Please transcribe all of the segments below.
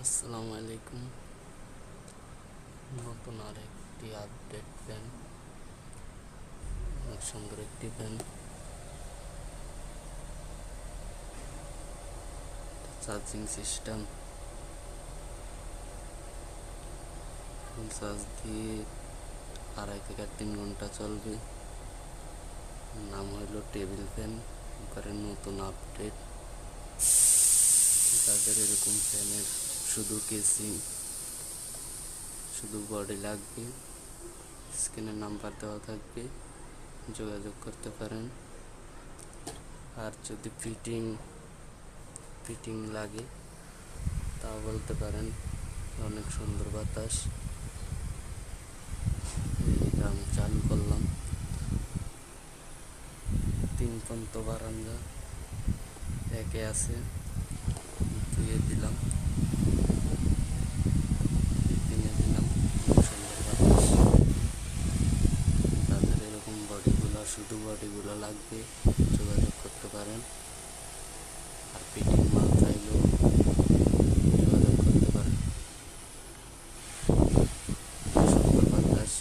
আসসালামু আলাইকুম। নতুন আরেকটি আপডেট পেন, অনেক সুন্দর একটি pen. Charging system, full charge দিয়ে 2.5 থেকে 3 ঘন্টা চলবে। নাম হইল টেবিল ফ্যান। এবারে নতুন আপডেট। তাদের এরকম ফ্যানের শুধু কেসিং, শুধু বডি লাগবে। স্ক্রিনে নাম্বার দেওয়া থাকবে, যোগাযোগ করতে পারেন। আর যদি ফিটিং লাগে তাও বলতে পারেন। অনেক সুন্দর বাতাস। এটা আমি চালু করলাম। 3 প্রান্ত বারান্দা, একে আছে, ধুয়ে দিলাম, কিনে দিলাম। সুন্দর বাতাস। তাদের এরকম শুধু বডিগুলো লাগবে, যোগাযোগ করতে পারেন। আর ফিটিং মাল চাইলেও যোগাযোগ করতে পারেন। সুন্দর বাতাস,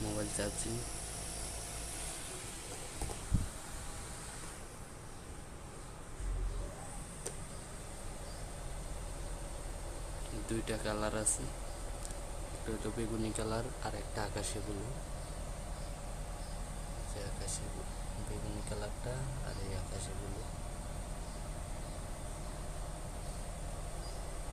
মোবাইল চার্জিং। দুইটা কালার আছে, একটা হলো বেগুনি কালার আর একটা আকাশি ব্লু। যে আকাশি বেগুনি কালারটা আর এই আকাশি ব্লু।